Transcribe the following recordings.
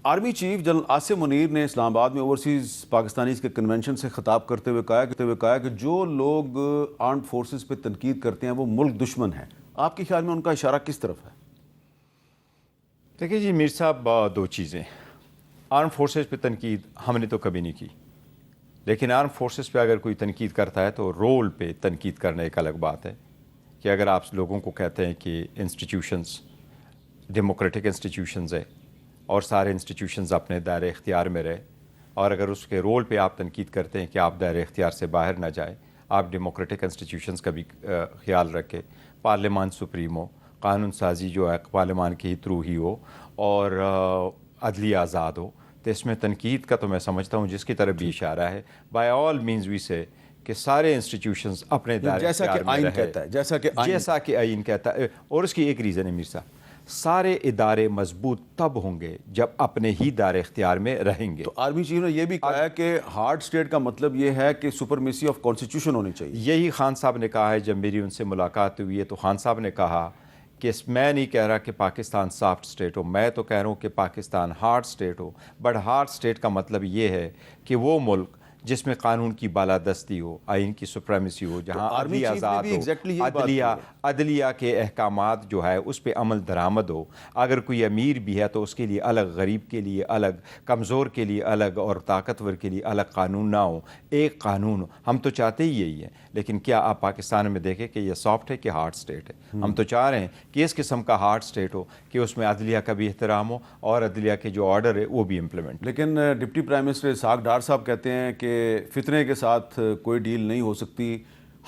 Army chief general Asif Munir نے اسلام آباد میں اوورسیز پاکستانیز کے کنونشن سے خطاب کرتے ہوئے کہا کہ جو لوگ آرمڈ فورسز پہ تنقید کرتے ہیں وہ ملک دشمن ہیں. آپ کے خیال میں ان کا اشارہ کس طرف ہے؟ دیکھیے جی میر صاحب، دو چیزیں. آرم فورسز پہ تنقید ہم نے تو کبھی نہیں کی، لیکن آرم فورسز پہ اگر کوئی تنقید کرتا ہے تو رول پہ تنقید کرنا ایک الگ بات ہے. کہ اگر آپ لوگوں کو کہتے ہیں کہ انسٹیٹیوشنز ڈیموکریٹک انسٹیٹیوشنز ہے اور سارے انسٹیٹیوشنز اپنے دائرۂ اختیار میں رہے، اور اگر اس کے رول پہ آپ تنقید کرتے ہیں کہ آپ دائرۂ اختیار سے باہر نہ جائیں، آپ ڈیموکریٹک انسٹیٹیوشنز کا بھی خیال رکھیں، پارلیمان سپریم ہو، قانون سازی جو ہے پارلیمان کے ہی تھرو ہی ہو، اور عدلیہ آزاد ہو، تو اس میں تنقید کا تو میں سمجھتا ہوں جس کی طرف بھی اشارہ ہے بائی آل مینز وی سے کہ سارے انسٹیٹیوشنز اپنے دائرۂ اختیار میں رہے، جیسا کہ آئین کہتا ہے. اور اس کی ایک ریزن ہے میر صاحب، سارے ادارے مضبوط تب ہوں گے جب اپنے ہی دائرۂ اختیار میں رہیں گے. تو آرمی چیف نے یہ بھی کہا ہے کہ ہارڈ اسٹیٹ کا مطلب یہ ہے کہ سپرمیسی آف کانسٹیٹیوشن ہونی چاہیے. یہی خان صاحب نے کہا ہے. جب میری ان سے ملاقات ہوئی ہے تو خان صاحب نے کہا کہ میں نہیں کہہ رہا کہ پاکستان سافٹ اسٹیٹ ہو، میں تو کہہ رہا ہوں کہ Pakistan hard state who. But hard state کا مطلب یہ ہے کہ وہ ملک جس میں قانون کی بالادستی ہو، آئین کی سپریمیسی ہو، جہاں عدلیہ آزاد ہو، عدلیہ کے احکامات جو ہے اس پہ عمل درآمد ہو. اگر کوئی امیر بھی ہے تو اس کے لیے الگ، غریب کے لیے الگ، کمزور کے لیے الگ اور طاقتور کے لیے الگ قانون نہ ہو، ایک قانون ہو. ہم تو چاہتے ہی یہی ہے. لیکن کیا آپ پاکستان میں دیکھیں کہ یہ سافٹ ہے کہ ہارڈ اسٹیٹ ہے؟ ہم تو چاہ رہے ہیں کہ اس قسم کا ہارڈ اسٹیٹ ہو کہ اس میں عدلیہ کا بھی احترام ہو اور عدلیہ کے جو آرڈر ہے وہ بھی امپلیمنٹ. لیکن deputy prime minister Ishaq Dar صاحب کہتے ہیں کہ فتنے کے ساتھ کوئی ڈیل نہیں ہو سکتی.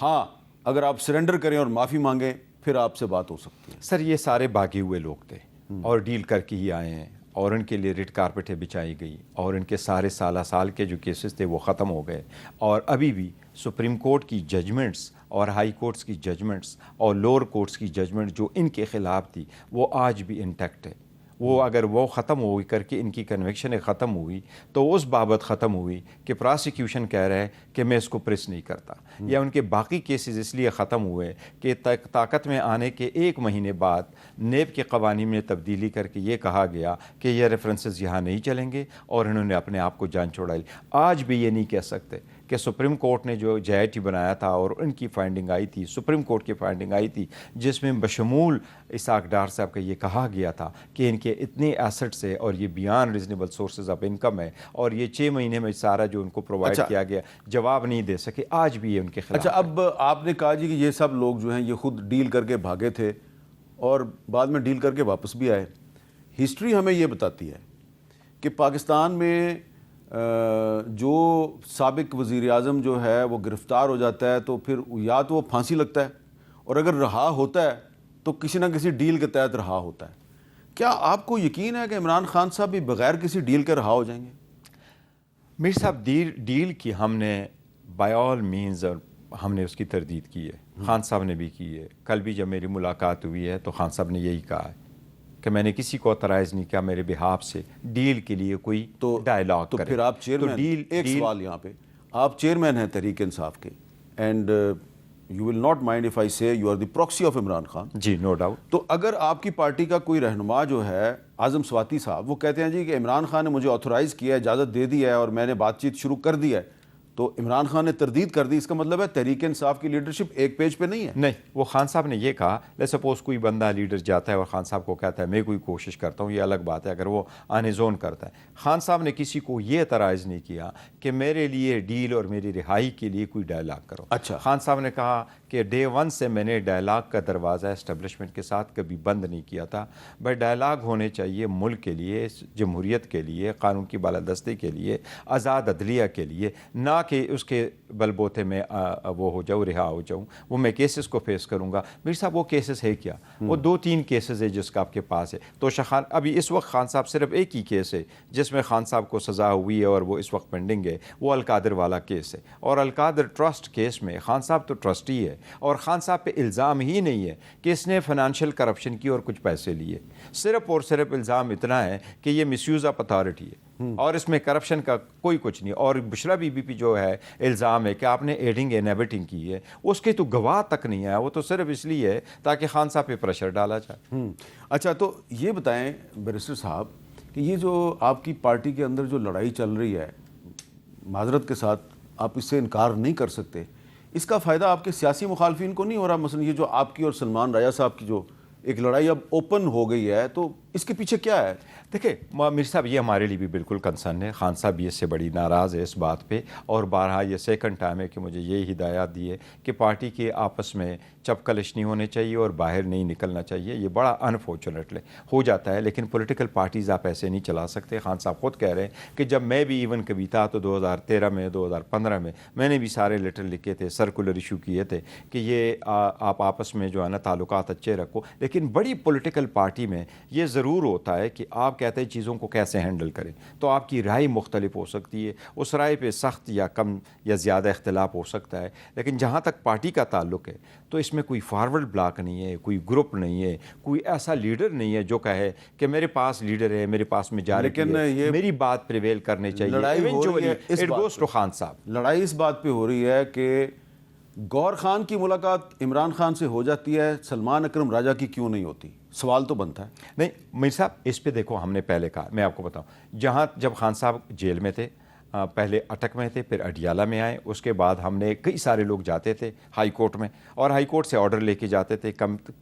ہاں، اگر آپ سرنڈر کریں اور معافی مانگیں پھر آپ سے بات ہو سکتی ہے. سر یہ سارے باغے ہوئے لوگ تھے اور ڈیل کر کے ہی آئے ہیں، اور ان کے لیے ریڈ کارپیٹیں بچائی گئی، اور ان کے سارے سال کے جو کیسز تھے وہ ختم ہو گئے. اور ابھی بھی سپریم کورٹ کی ججمنٹس اور ہائی کورٹس کی ججمنٹس اور لوور کورٹس کی ججمنٹ جو ان کے خلاف تھی وہ آج بھی انٹیکٹ ہے. وہ اگر وہ ختم ہوئی کر کے ان کی کنوکشنیں ختم ہوئی تو اس بابت ختم ہوئی کہ پراسیکیوشن کہہ رہے ہیں کہ میں اس کو پریس نہیں کرتا، یا ان کے باقی کیسز اس لیے ختم ہوئے کہ طاقت میں آنے کے 1 مہینے بعد نیب کے قوانین میں تبدیلی کر کے یہ کہا گیا کہ یہ ریفرنسز یہاں نہیں چلیں گے، اور انہوں نے اپنے آپ کو جان چھوڑا لی. آج بھی یہ نہیں کہہ سکتے کہ سپریم کورٹ نے جو JIT بنایا تھا اور ان کی فائنڈنگ آئی تھی، سپریم کورٹ کی فائنڈنگ آئی تھی جس میں بشمول اسحاق ڈار صاحب کا یہ کہا گیا تھا کہ ان کے اتنے ایسٹس ہے اور یہ بیان ریزنیبل سورسز آف انکم ہے، اور یہ 6 مہینے میں سارا جو ان کو پرووائڈ کیا گیا جواب نہیں دے سکے. آج بھی یہ ان کے خلاف. اچھا، اب آپ نے کہا جی کہ یہ سب لوگ جو ہیں یہ خود ڈیل کر کے بھاگے تھے اور بعد میں ڈیل کر کے واپس بھی آئے. ہسٹری ہمیں یہ بتاتی ہے کہ پاکستان میں جو سابق وزیر اعظم جو ہے وہ گرفتار ہو جاتا ہے تو پھر یا تو وہ پھانسی لگتا ہے، اور اگر رہا ہوتا ہے تو کسی نہ کسی ڈیل کے تحت رہا ہوتا ہے. کیا آپ کو یقین ہے کہ عمران خان صاحب بھی بغیر کسی ڈیل کے رہا ہو جائیں گے؟ میر صاحب ڈیل کی ہم نے بائی آل مینز ہم نے اس کی تردید کی ہے، خان صاحب نے بھی کی ہے. کل بھی جب میری ملاقات ہوئی ہے تو خان صاحب نے یہی کہا ہے کہ میں نے کسی کو اعتراض نہیں کیا میرے بہاف سے ڈیل کے لیے کوئی ڈائلاگ کرے. تو پھر آپ چیئرمین، ایک سوال یہاں پہ، آپ چیئرمین ہیں تحریک انصاف کے، and you will not mind if I say you are the proxy of Imran Khan. جی، نو ڈاؤٹ. تو اگر آپ کی پارٹی کا کوئی رہنما جو ہے اعظم سواتی صاحب، وہ کہتے ہیں جی کہ عمران خان نے مجھے آتھورائز کیا ہے، اجازت دے دی ہے اور میں نے بات چیت شروع کر دی ہے، تو عمران خان نے تردید کر دی، اس کا مطلب ہے تحریک انصاف کی لیڈرشپ ایک پیج پہ نہیں ہے؟ نہیں، وہ خان صاحب نے یہ کہا، لیٹس سپوز کوئی بندہ لیڈر جاتا ہے اور خان صاحب کو کہتا ہے میں کوئی کوشش کرتا ہوں، یہ الگ بات ہے اگر وہ آن زون کرتا ہے. خان صاحب نے کسی کو یہ اعتراض نہیں کیا کہ میرے لیے ڈیل اور میری رہائی کے لیے کوئی ڈائلاگ کرو. اچھا، خان صاحب نے کہا کہ ڈے 1 سے میں نے ڈائلاگ کا دروازہ اسٹیبلشمنٹ کے ساتھ کبھی بند نہیں کیا تھا. بٹ ڈائلاگ ہونے چاہیے ملک کے لیے، جمہوریت کے لیے، قانون کی بالادستی کے لیے، آزاد عدلیہ کے لیے، نہ کہ اس کے بل بوتے میں وہ ہو جاؤ، رہا ہو جاؤں. وہ میں کیسز کو فیس کروں گا. میر صاحب وہ کیسز ہے کیا؟ وہ 2-3 کیسز ہے جس کا آپ کے پاس ہے. تو خان ابھی اس وقت خان صاحب صرف ایک ہی کیس ہے جس میں خان صاحب کو سزا ہوئی ہے اور وہ اس وقت پینڈنگ ہے، وہ القادر والا کیس ہے. اور القادر ٹرسٹ کیس میں خان صاحب تو ٹرسٹی ہے، اور خان صاحب پہ الزام ہی نہیں ہے کہ اس نے فائنینشیل کرپشن کی اور کچھ پیسے لیے. صرف اور صرف الزام اتنا ہے کہ یہ مس یوز آف اتھارٹی ہے، اور اس میں کرپشن کا کوئی کچھ نہیں. اور بشرا بی بی پی جو ہے الزام ہے کہ آپ نے ایڈنگ اینڈ ایبٹنگ کی ہے، اس کے تو گواہ تک نہیں آیا. وہ تو صرف اس لیے ہے تاکہ خان صاحب پہ پریشر ڈالا جائے. اچھا، تو یہ بتائیں بیرسٹر صاحب کہ یہ جو آپ کی پارٹی کے اندر جو لڑائی چل رہی ہے، معذرت کے ساتھ آپ اس سے انکار نہیں کر سکتے، اس کا فائدہ آپ کے سیاسی مخالفین کو نہیں ہو رہا؟ مثلا یہ جو آپ کی اور سلمان راجہ صاحب کی جو ایک لڑائی اب اوپن ہو گئی ہے، تو اس کے پیچھے کیا ہے؟ دیکھیں میر صاحب، یہ ہمارے لیے بھی بالکل کنسرن ہے. خان صاحب بھی اس سے بڑی ناراض ہے اس بات پہ، اور بارہا یہ سیکنڈ ٹائم ہے کہ مجھے یہ ہدایات دی ہے کہ پارٹی کے آپس میں چپکلش نہیں ہونے چاہیے اور باہر نہیں نکلنا چاہیے. یہ بڑا انفارچونیٹلی ہو جاتا ہے، لیکن پولیٹیکل پارٹیز آپ ایسے نہیں چلا سکتے. خان صاحب خود کہہ رہے ہیں کہ جب میں بھی ایون کبھی تھا تو 2013 میں 2015 میں نے بھی سارے لیٹر لکھے تھے، سرکولر ایشو کیے تھے کہ یہ آپ آپس میں جو ہے نا تعلقات اچھے رکھو. لیکن بڑی پولیٹیکل پارٹی میں یہ ضرور ہوتا ہے کہ آپ کہتے ہیں چیزوں کو کیسے ہینڈل کریں، تو آپ کی رائے مختلف ہو سکتی ہے، اس رائے پہ سخت یا کم یا زیادہ اختلاف ہو سکتا ہے. لیکن جہاں تک پارٹی کا تعلق ہے تو اس میں کوئی فارورڈ بلاک نہیں ہے، کوئی گروپ نہیں ہے، کوئی ایسا لیڈر نہیں ہے جو کہے کہ میرے پاس لیڈر ہے، میرے پاس میجارٹی ہے، میری بات پریویل کرنے چاہیے. Eventually it goes to Khan صاحب. لڑائی اس بات پہ ہو رہی ہے کہ گور خان کی ملاقات عمران خان سے ہو جاتی ہے، سلمان اکرم راجہ کی کیوں نہیں ہوتی؟ سوال تو بنتا ہے. نہیں میر صاحب، اس پہ دیکھو ہم نے پہلے کہا، میں آپ کو بتاؤں، جب خان صاحب جیل میں تھے، پہلے اٹک میں تھے، پھر اڈیالہ میں آئے، اس کے بعد ہم نے کئی سارے لوگ جاتے تھے ہائی کورٹ میں، اور ہائی کورٹ سے آرڈر لے کے جاتے تھے.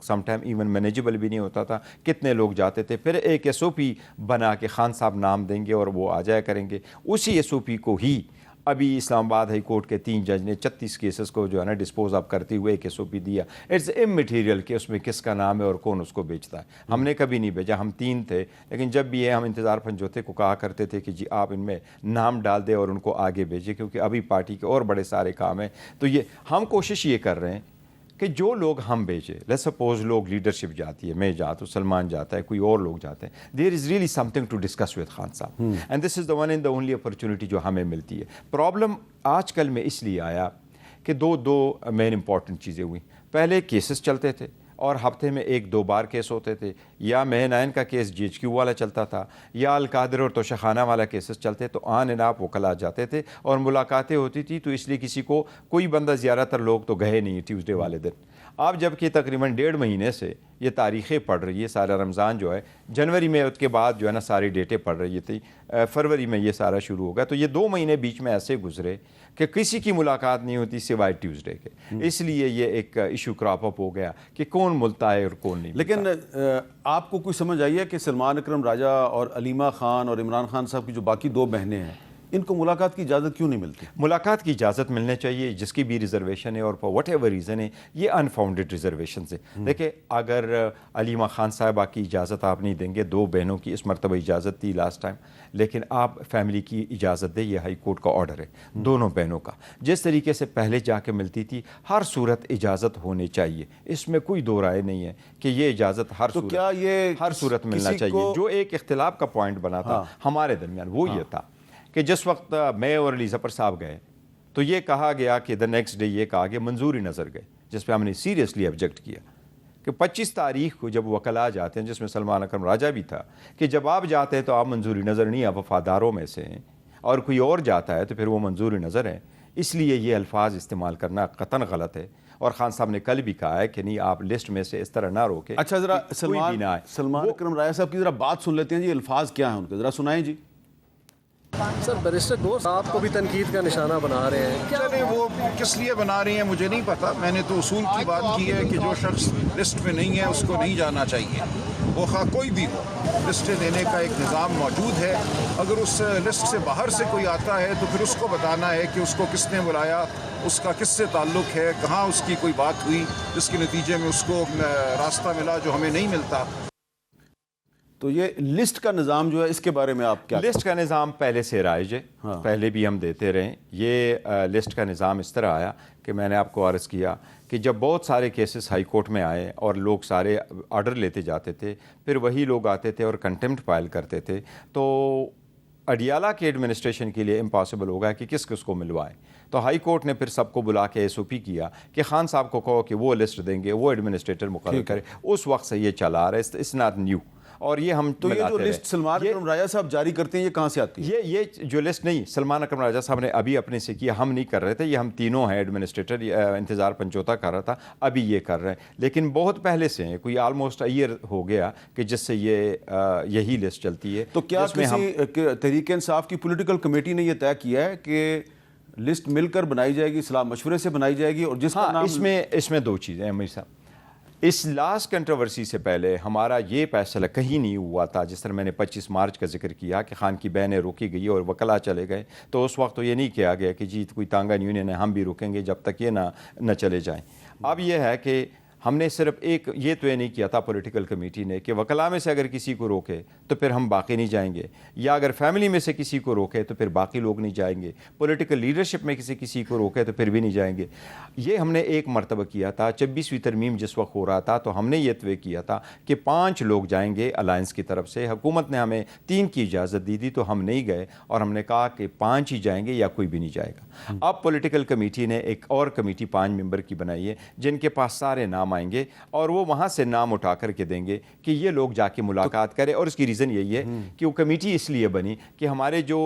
سم ٹائم ایون مینیجبل بھی نہیں ہوتا تھا، کتنے لوگ جاتے تھے. پھر ایک ایس او پی بنا کہ خان صاحب نام دیں گے اور وہ آ جایا کریں گے. اسی ایس او پی کو ہی ابھی اسلام آباد ہائی کورٹ کے 3 جج نے 36 کیسز کو جو ہے نا ڈسپوز آف کرتے ہوئے ایک ایس او پی دیا. اٹس امٹیریل کہ اس میں کس کا نام ہے اور کون اس کو بیچتا ہے. ہم نے کبھی نہیں بیچا، ہم 3 تھے، لیکن جب بھی یہ ہم انتظار پنجوتے کو کہا کرتے تھے کہ جی آپ ان میں نام ڈال دیں اور ان کو آگے بھیجیں، کیونکہ ابھی پارٹی کے اور بڑے سارے کام ہیں. تو یہ ہم کوشش یہ کر رہے ہیں کہ جو لوگ ہم بھیجیں، لیٹس سپوز لوگ لیڈرشپ جاتی ہے، میں جاتا ہوں، سلمان جاتا ہے، کوئی اور لوگ جاتے ہیں، there is really something to discuss with Khan Sahab, and this is the one and the only opportunity جو ہمیں ملتی ہے. پرابلم آج کل میں اس لیے آیا کہ دو مین امپورٹنٹ چیزیں ہوئیں. پہلے کیسز چلتے تھے اور ہفتے میں 1-2 بار کیس ہوتے تھے، یا مہین عین کا کیس جی ایچ کیو والا چلتا تھا، یا القادر اور توشخانہ والا کیسز چلتے، تو آن اینڈ آپ وکلا جاتے تھے اور ملاقاتیں ہوتی تھی. تو اس لیے کسی کو کوئی بندہ، زیادہ تر لوگ تو گئے نہیں ٹیوزڈے والے دن. آپ جب کہ تقریباً 1.5 مہینے سے یہ تاریخیں پڑھ رہی ہے، سارا رمضان جو ہے جنوری میں، اس کے بعد جو ہے نا ساری ڈیٹیں پڑھ رہی تھی، فروری میں یہ سارا شروع ہو گیا. تو یہ 2 مہینے بیچ میں ایسے گزرے کہ کسی کی ملاقات نہیں ہوتی سوائے ٹیوزڈے کے. اس لیے یہ ایک ایشو کراپ اپ ہو گیا کہ کون ملتا ہے اور کون نہیں. لیکن آپ کو کوئی سمجھ آئی ہے کہ سلمان اکرم راجہ اور علیمہ خان اور عمران خان صاحب کی جو باقی 2 بہنیں ہیں، ان کو ملاقات کی اجازت کیوں نہیں ملتی؟ ملاقات کی اجازت ملنے چاہیے، جس کی بھی ریزرویشن ہے، اور فار وٹ ایور ریزن ہے، یہ انفاؤنڈیڈ ریزرویشنز ہے. دیکھیں اگر علیمہ خان صاحبہ کی اجازت آپ نہیں دیں گے، 2 بہنوں کی اس مرتبہ اجازت تھی لاسٹ ٹائم، لیکن آپ فیملی کی اجازت دیں، یہ ہائی کورٹ کا آرڈر ہے دونوں بہنوں کا. جس طریقے سے پہلے جا کے ملتی تھی، ہر صورت اجازت ہونی چاہیے، اس میں کوئی دو رائے نہیں ہے کہ یہ اجازت ہر صورت ملنا چاہیے. جو ایک اختلاف کا پوائنٹ بنا تھا ہمارے درمیان وہ یہ تھا کہ جس وقت میں اور علی ظفر صاحب گئے تو یہ کہا گیا کہ دا نیکسٹ ڈے یہ کہا کہ منظوری نظر گئے، جس پہ ہم نے سیریسلی آبجیکٹ کیا کہ 25 تاریخ کو جب وکلا جاتے ہیں، جس میں سلمان اکرم راجہ بھی تھا، کہ جب آپ جاتے ہیں تو آپ منظوری نظر نہیں، آپ وفاداروں میں سے ہیں، اور کوئی اور جاتا ہے تو پھر وہ منظوری نظر ہے. اس لیے یہ الفاظ استعمال کرنا قطعاً غلط ہے. اور خان صاحب نے کل بھی کہا ہے کہ نہیں، آپ لسٹ میں سے اس طرح نہ روکے. اچھا، ذرا سلمان اکرم راجہ صاحب کی ذرا بات سن لیتے ہیں جی. الفاظ کیا ہیں ان کے، ذرا سنائیں جی. سر بیرسٹر گوس آپ کو بھی تنقید کا نشانہ بنا رہے ہیں. چلے وہ کس لیے بنا رہے ہیں مجھے نہیں پتا. میں نے تو اصول کی بات کی ہے کہ جو شخص لسٹ میں نہیں ہے اس کو نہیں جانا چاہیے، وہ خواہ کوئی بھی ہو. لسٹیں دینے کا ایک نظام موجود ہے. اگر اس لسٹ سے باہر سے کوئی آتا ہے تو پھر اس کو بتانا ہے کہ اس کو کس نے بلایا، اس کا کس سے تعلق ہے، کہاں اس کی کوئی بات ہوئی جس کے نتیجے میں اس کو راستہ ملا جو ہمیں نہیں ملتا. تو یہ لسٹ کا نظام جو ہے، اس کے بارے میں آپ کیا؟ لسٹ کا نظام پہلے سے رائج ہے، پہلے بھی ہم دیتے رہے. یہ لسٹ کا نظام اس طرح آیا کہ میں نے آپ کو عرض کیا کہ جب بہت سارے کیسز ہائی کورٹ میں آئے اور لوگ سارے آرڈر لیتے جاتے تھے، پھر وہی لوگ آتے تھے اور کنٹمپٹ فائل کرتے تھے، تو اڈیالہ کے ایڈمنسٹریشن کے لیے امپاسبل ہوگا کہ کس کس کو ملوائے. تو ہائی کورٹ نے پھر سب کو بلا کے ایس او پی کیا کہ خان صاحب کو کہو کہ وہ لسٹ دیں گے، وہ ایڈمنسٹریٹر مقرر کرے. اس وقت سے یہ چلا آ رہا ہے، اٹس ناٹ نیو. اور یہ ہم تو یہ جو ملاتے رہے۔ لسٹ سلمان اکرم راجہ صاحب جاری کرتے ہیں یہ کہاں سے آتی ہے؟ یہ جو لسٹ نہیں سلمان اکرم راجہ صاحب نے ابھی اپنے سے کیا، ہم نہیں کر رہے تھے، یہ ہم تینوں ہیں ایڈمنسٹریٹر، انتظار پنچوتا کر رہا تھا، ابھی یہ کر رہے ہیں، لیکن بہت پہلے سے ہیں، کوئی آلموسٹ ایئر ہو گیا کہ جس سے یہی لسٹ چلتی ہے۔ تو کیا کسی تحریک انصاف کی پولیٹیکل کمیٹی نے یہ طے کیا ہے کہ لسٹ مل کر بنائی جائے گی، صلاح مشورے سے بنائی جائے گی، اور جس کا نام اس میں دو چیزیں ہیں امیر صاحب۔ اس لاسٹ کنٹروورسی سے پہلے ہمارا یہ فیصلہ کہیں نہیں ہوا تھا، جس طرح میں نے 25 مارچ کا ذکر کیا کہ خان کی بہنیں روکی گئی اور وکلا چلے گئے، تو اس وقت تو یہ نہیں کیا گیا کہ جی کوئی تانگن یونین ہے ہم بھی رکیں گے جب تک یہ نہ چلے جائیں۔ اب یہ ہے کہ ہم نے صرف یہ تو یہ نہیں کیا تھا پولیٹیکل کمیٹی نے کہ وکلا میں سے اگر کسی کو روکے تو پھر ہم باقی نہیں جائیں گے، یا اگر فیملی میں سے کسی کو روکے تو پھر باقی لوگ نہیں جائیں گے، پولیٹیکل لیڈرشپ میں کسی کو روکے تو پھر بھی نہیں جائیں گے۔ یہ ہم نے ایک مرتبہ کیا تھا، 26ویں ترمیم جس وقت ہو رہا تھا تو ہم نے یہ طے کیا تھا کہ 5 لوگ جائیں گے الائنس کی طرف سے، حکومت نے ہمیں 3 کی اجازت دی تھی تو ہم نہیں گئے، اور ہم نے کہا کہ 5 ہی جائیں گے یا کوئی بھی نہیں جائے گا۔ اب پولیٹیکل کمیٹی نے ایک اور کمیٹی 5 ممبر کی بنائی ہے جن کے پاس سارے نام آئیں گے، اور وہ وہاں سے نام اٹھا کر کے دیں گے کہ یہ لوگ جا کے ملاقات کریں، اور اس کی ریزن یہی ہے کہ وہ کمیٹی اس لیے بنی کہ ہمارے جو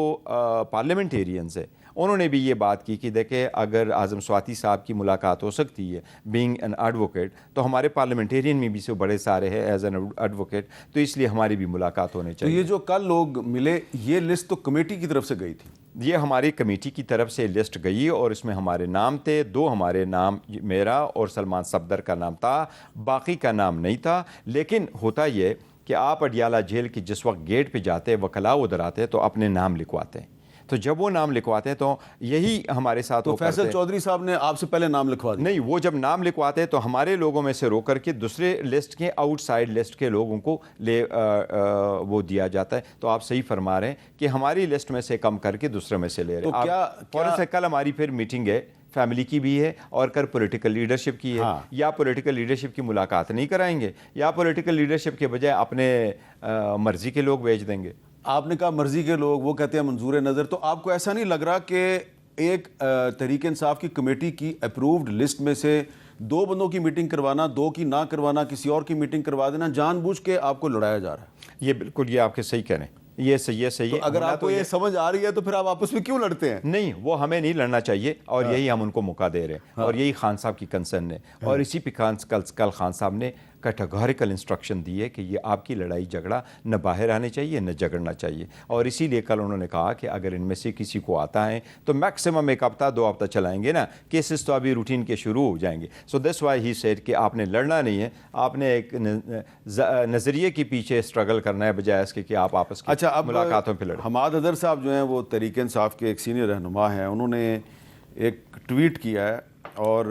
پارلیمنٹیرینز ہیں انہوں نے بھی یہ بات کی کہ دیکھیں اگر اعظم سواتی صاحب کی ملاقات ہو سکتی ہے بینگ این ایڈوکیٹ، تو ہمارے پارلیمنٹیرین میں بھی سے بڑے سارے ہیں ایز این ایڈوکیٹ، تو اس لیے ہماری بھی ملاقات ہونے تو چاہیے۔ یہ جو کل لوگ ملے یہ لسٹ تو کمیٹی کی طرف سے گئی تھی؟ یہ ہماری کمیٹی کی طرف سے لسٹ گئی اور اس میں ہمارے نام تھے، 2 ہمارے نام، میرا اور سلمان صفدر کا نام تھا، باقی کا نام نہیں تھا۔ لیکن ہوتا یہ کہ آپ اڈیالہ جیل کی جس وقت گیٹ پہ جاتے وکلاء ادھر آتے تو اپنے نام لکھواتے ہیں، تو جب وہ نام لکھواتے ہیں تو یہی ہمارے ساتھ تو فیصل چودھری صاحب نے آپ سے پہلے نام لکھوا دیا؟ نہیں، وہ جب نام لکھواتے ہیں تو ہمارے لوگوں میں سے رو کر کے دوسرے لسٹ کے آؤٹ سائڈ لسٹ کے لوگوں کو وہ دیا جاتا ہے۔ تو آپ صحیح فرما رہے ہیں کہ ہماری لسٹ میں سے کم کر کے دوسرے میں سے لے رہے ہیں۔ اور کل ہماری پھر میٹنگ ہے، فیملی کی بھی ہے اور کل پولیٹیکل لیڈرشپ کی ہے۔ یا پولیٹیکل لیڈرشپ کی ملاقات نہیں کرائیں گے، یا پولیٹیکل لیڈرشپ کے بجائے اپنے مرضی کے لوگ بھیج دیں گے۔ آپ نے کہا مرضی کے لوگ، وہ کہتے ہیں منظور نظر، تو آپ کو ایسا نہیں لگ رہا کہ ایک تحریک انصاف کی کمیٹی کی اپرووڈ لسٹ میں سے 2 بندوں کی میٹنگ کروانا، 2 کی نہ کروانا، کسی اور کی میٹنگ کروا دینا، جان بوجھ کے آپ کو لڑایا جا رہا ہے؟ یہ بالکل، یہ آپ کے صحیح کہہ رہے ہیں، یہ صحیح ہے۔ اگر آپ کو یہ سمجھ آ رہی ہے تو پھر آپ آپس میں کیوں لڑتے ہیں؟ نہیں، وہ ہمیں نہیں لڑنا چاہیے، اور یہی ہم ان کو موقع دے رہے ہیں، اور یہی خان صاحب کی کنسرن ہے، اور اسی پہ کل خان صاحب نے کیٹیگوریکل انسٹرکشن دی ہے کہ یہ آپ کی لڑائی جھگڑا نہ باہر آنے چاہیے نہ جھگڑنا چاہیے، اور اسی لیے کل انہوں نے کہا کہ اگر ان میں سے کسی کو آتا ہے تو میکسیمم 1 ہفتہ 2 ہفتہ چلائیں گے نا، کیسز تو ابھی روٹین کے شروع ہو جائیں گے۔ So that's why he said کہ آپ نے لڑنا نہیں ہے، آپ نے ایک نظریے کے پیچھے اسٹرگل کرنا ہے بجائے اس کے کہ آپ آپس کی ملاقاتوں پہ لڑیں۔ حماد حیدر صاحب جو ہیں وہ تحریک انصاف کے ایک سینئر رہنما ہیں، انہوں نے ایک ٹویٹ کیا ہے اور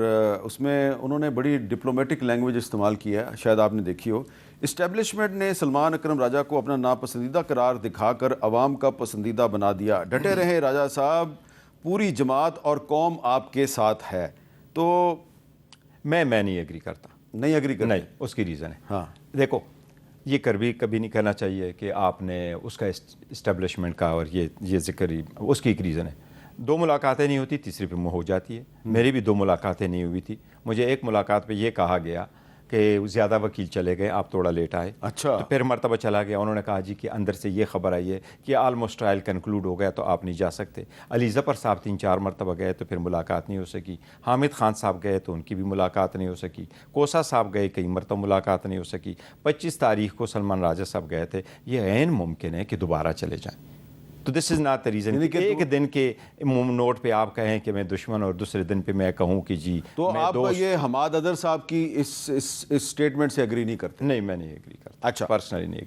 اس میں انہوں نے بڑی ڈپلومیٹک لینگویج استعمال کیا ہے، شاید آپ نے دیکھی ہو۔ اسٹیبلشمنٹ نے سلمان اکرم راجہ کو اپنا ناپسندیدہ قرار دکھا کر عوام کا پسندیدہ بنا دیا، ڈٹے رہیں راجہ صاحب، پوری جماعت اور قوم آپ کے ساتھ ہے۔ تو میں نہیں ایگری کرتا، نہیں ایگری کرتا؟ نہیں، اس کی ریزن ہے، ہاں دیکھو یہ کبھی نہیں کہنا چاہیے کہ آپ نے اس کا اسٹیبلشمنٹ کا، اور یہ ذکر ہی اس کی ایک ریزن ہے۔ 2 ملاقاتیں نہیں ہوتی، تیسری پہ ہو جاتی ہے۔ میری بھی 2 ملاقاتیں نہیں ہوئی تھی، مجھے ایک ملاقات پہ یہ کہا گیا کہ زیادہ وکیل چلے گئے، آپ تھوڑا لیٹ آئے۔ اچھا، تو پھر مرتبہ چلا گیا، انہوں نے کہا جی کہ اندر سے یہ خبر آئی ہے کہ آلموسٹ ٹرائل کنکلوڈ ہو گیا تو آپ نہیں جا سکتے۔ علی ظفر صاحب 3-4 مرتبہ گئے تو پھر ملاقات نہیں ہو سکی۔ حامد خان صاحب گئے تو ان کی بھی ملاقات نہیں ہو سکی۔ کوسا صاحب گئے، کئی مرتبہ ملاقات نہیں ہو سکی۔ 25 تاریخ کو سلمان راجہ صاحب گئے تھے، یہ عین ممکن ہے کہ دوبارہ چلے جائیں۔ تو دس از ناٹ دا ریزن کہ ایک دن کے نوٹ پہ آپ کہیں کہ میں دشمن اور دوسرے دن پہ میں کہوں کہ جی تو آپ یہ حماد حیدر صاحب کی اس اسٹیٹمنٹ سے ایگری نہیں کرتے؟ نہیں، میں نہیں ایگری کرتا، اچھا، پرسنلی نہیں ایگری